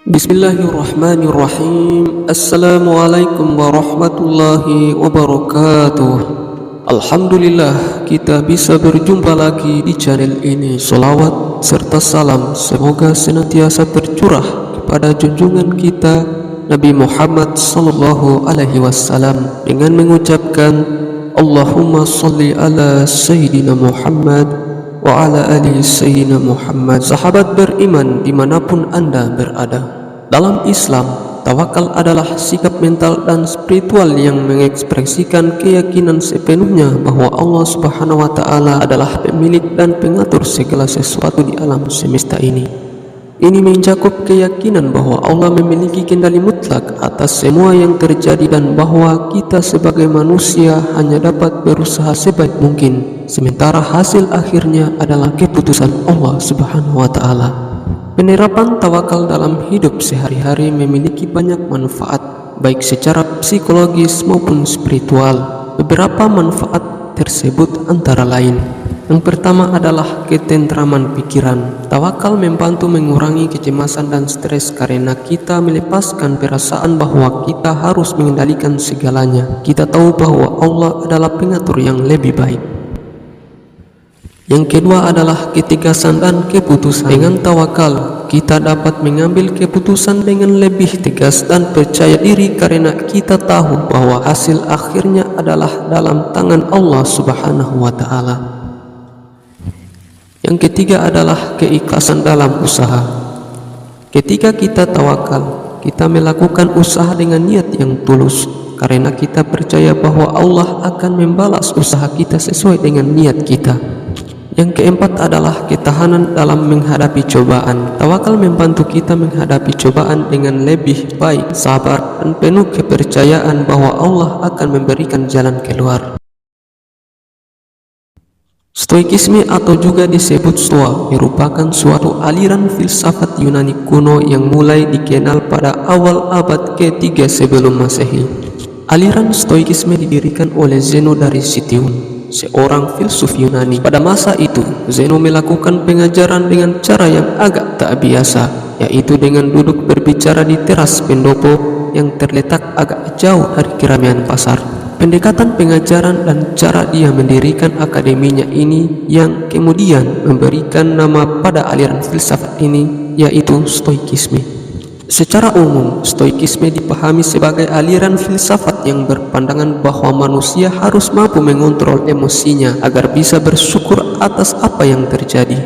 Bismillahirrahmanirrahim. Assalamualaikum warahmatullahi wabarakatuh. Alhamdulillah kita bisa berjumpa lagi di channel ini. Salawat serta salam semoga senantiasa tercurah kepada junjungan kita Nabi Muhammad sallallahu alaihi wasallam dengan mengucapkan Allahumma salli ala Sayyidina Muhammad wa ala ali Sayyidina Muhammad. Sahabat beriman dimanapun Anda berada, dalam Islam, tawakal adalah sikap mental dan spiritual yang mengekspresikan keyakinan sepenuhnya bahwa Allah Subhanahu wa Ta'ala adalah pemilik dan pengatur segala sesuatu di alam semesta ini. Ini mencakup keyakinan bahwa Allah memiliki kendali mutlak atas semua yang terjadi dan bahwa kita sebagai manusia hanya dapat berusaha sebaik mungkin, sementara hasil akhirnya adalah keputusan Allah Subhanahu wa Ta'ala. Penerapan tawakal dalam hidup sehari-hari memiliki banyak manfaat, baik secara psikologis maupun spiritual. Beberapa manfaat tersebut antara lain: yang pertama adalah ketentraman pikiran. Tawakal membantu mengurangi kecemasan dan stres karena kita melepaskan perasaan bahwa kita harus mengendalikan segalanya. Kita tahu bahwa Allah adalah pengatur yang lebih baik. Yang kedua adalah ketegasan dan keputusan. Dengan tawakal, kita dapat mengambil keputusan dengan lebih tegas dan percaya diri karena kita tahu bahwa hasil akhirnya adalah dalam tangan Allah Subhanahu wa Ta'ala. Yang ketiga adalah keikhlasan dalam usaha. Ketika kita tawakal, kita melakukan usaha dengan niat yang tulus karena kita percaya bahwa Allah akan membalas usaha kita sesuai dengan niat kita. Yang keempat adalah ketahanan dalam menghadapi cobaan. Tawakal membantu kita menghadapi cobaan dengan lebih baik, sabar, dan penuh kepercayaan bahwa Allah akan memberikan jalan keluar. Stoikisme atau juga disebut Stoa merupakan suatu aliran filsafat Yunani kuno yang mulai dikenal pada awal abad ke-3 sebelum Masehi. Aliran Stoikisme didirikan oleh Zeno dari Citium, seorang filsuf Yunani. Pada masa itu, Zeno melakukan pengajaran dengan cara yang agak tak biasa, yaitu dengan duduk berbicara di teras pendopo yang terletak agak jauh dari keramaian pasar. Pendekatan pengajaran dan cara dia mendirikan akademinya ini yang kemudian memberikan nama pada aliran filsafat ini, yaitu Stoikisme. Secara umum, Stoikisme dipahami sebagai aliran filsafat yang berpandangan bahwa manusia harus mampu mengontrol emosinya agar bisa bersyukur atas apa yang terjadi.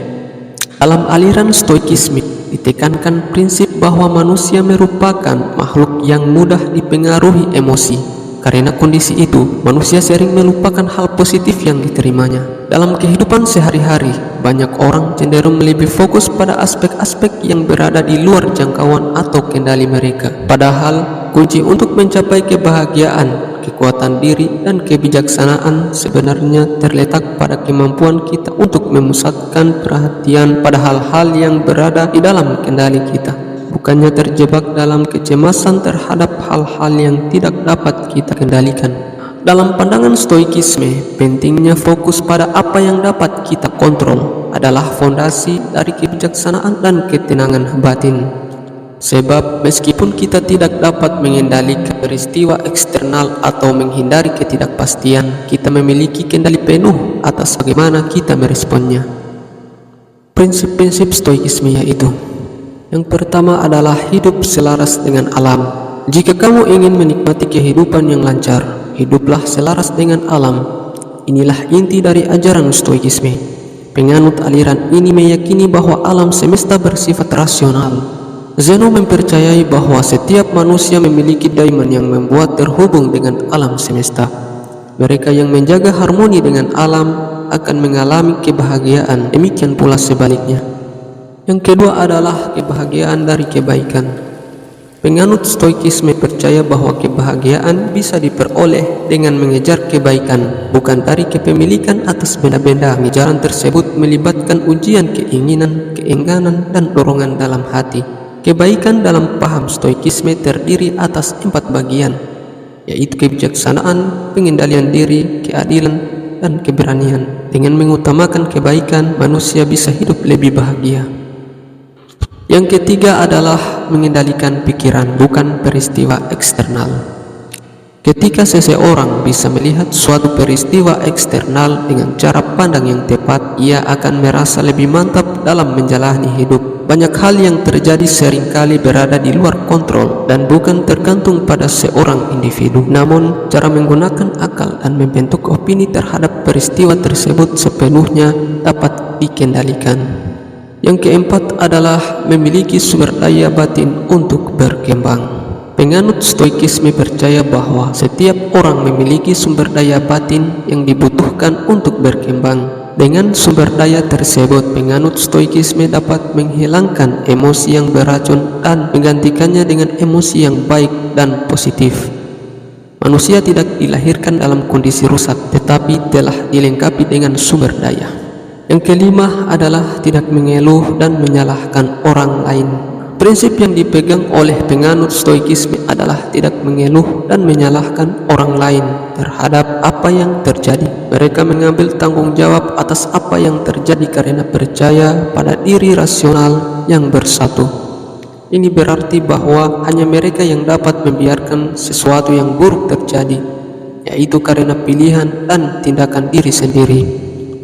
Dalam aliran Stoikisme ditekankan prinsip bahwa manusia merupakan makhluk yang mudah dipengaruhi emosi. Karena kondisi itu, manusia sering melupakan hal positif yang diterimanya. Dalam kehidupan sehari-hari, banyak orang cenderung lebih fokus pada aspek-aspek yang berada di luar jangkauan atau kendali mereka. Padahal, kunci untuk mencapai kebahagiaan, kekuatan diri, dan kebijaksanaan sebenarnya terletak pada kemampuan kita untuk memusatkan perhatian pada hal-hal yang berada di dalam kendali kita, bukannya terjebak dalam kecemasan terhadap hal-hal yang tidak dapat kita kendalikan. Dalam pandangan Stoikisme, pentingnya fokus pada apa yang dapat kita kontrol adalah fondasi dari kebijaksanaan dan ketenangan batin. Sebab meskipun kita tidak dapat mengendalikan peristiwa eksternal atau menghindari ketidakpastian, kita memiliki kendali penuh atas bagaimana kita meresponnya. Prinsip-prinsip Stoikisme yaitu: yang pertama adalah hidup selaras dengan alam. Jika kamu ingin menikmati kehidupan yang lancar, hiduplah selaras dengan alam. Inilah inti dari ajaran Stoikisme. Penganut aliran ini meyakini bahwa alam semesta bersifat rasional. Zeno mempercayai bahwa setiap manusia memiliki daimon yang membuat terhubung dengan alam semesta. Mereka yang menjaga harmoni dengan alam akan mengalami kebahagiaan, demikian pula sebaliknya. Yang kedua adalah kebahagiaan dari kebaikan. Penganut Stoikisme percaya bahwa kebahagiaan bisa diperoleh dengan mengejar kebaikan, bukan dari kepemilikan atas benda-benda. Pengejaran tersebut melibatkan ujian keinginan, keengganan, dan dorongan dalam hati. Kebaikan dalam paham Stoikisme terdiri atas 4 bagian, yaitu kebijaksanaan, pengendalian diri, keadilan, dan keberanian. Dengan mengutamakan kebaikan, manusia bisa hidup lebih bahagia. Yang ketiga adalah mengendalikan pikiran, bukan peristiwa eksternal. Ketika seseorang bisa melihat suatu peristiwa eksternal dengan cara pandang yang tepat, ia akan merasa lebih mantap dalam menjalani hidup. Banyak hal yang terjadi seringkali berada di luar kontrol dan bukan tergantung pada seorang individu. Namun, cara menggunakan akal dan membentuk opini terhadap peristiwa tersebut sepenuhnya dapat dikendalikan. Yang keempat adalah memiliki sumber daya batin untuk berkembang. Penganut Stoikisme percaya bahwa setiap orang memiliki sumber daya batin yang dibutuhkan untuk berkembang. Dengan sumber daya tersebut, penganut Stoikisme dapat menghilangkan emosi yang beracun dan menggantikannya dengan emosi yang baik dan positif. Manusia tidak dilahirkan dalam kondisi rusak, tetapi telah dilengkapi dengan sumber daya. Yang kelima adalah tidak mengeluh dan menyalahkan orang lain. Prinsip yang dipegang oleh penganut Stoikisme adalah tidak mengeluh dan menyalahkan orang lain terhadap apa yang terjadi. Mereka mengambil tanggung jawab atas apa yang terjadi karena percaya pada diri rasional yang bersatu. Ini berarti bahwa hanya mereka yang dapat membiarkan sesuatu yang buruk terjadi, yaitu karena pilihan dan tindakan diri sendiri.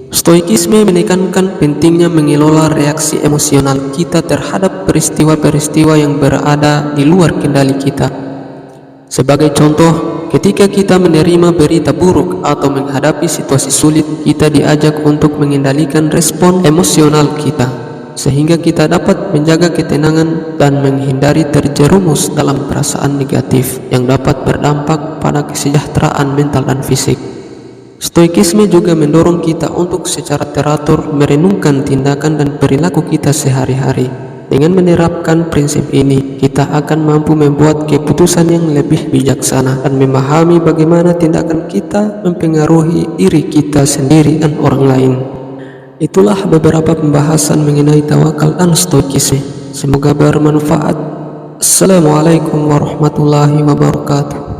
Stoikisme menekankan pentingnya mengelola reaksi emosional kita terhadap peristiwa-peristiwa yang berada di luar kendali kita. Sebagai contoh, ketika kita menerima berita buruk atau menghadapi situasi sulit, kita diajak untuk mengendalikan respon emosional kita, sehingga kita dapat menjaga ketenangan dan menghindari terjerumus dalam perasaan negatif yang dapat berdampak pada kesejahteraan mental dan fisik. Stoikisme juga mendorong kita untuk secara teratur merenungkan tindakan dan perilaku kita sehari-hari. Dengan menerapkan prinsip ini, kita akan mampu membuat keputusan yang lebih bijaksana dan memahami bagaimana tindakan kita mempengaruhi diri kita sendiri dan orang lain. Itulah beberapa pembahasan mengenai tawakal dan stoikisme. Semoga bermanfaat. Assalamualaikum warahmatullahi wabarakatuh.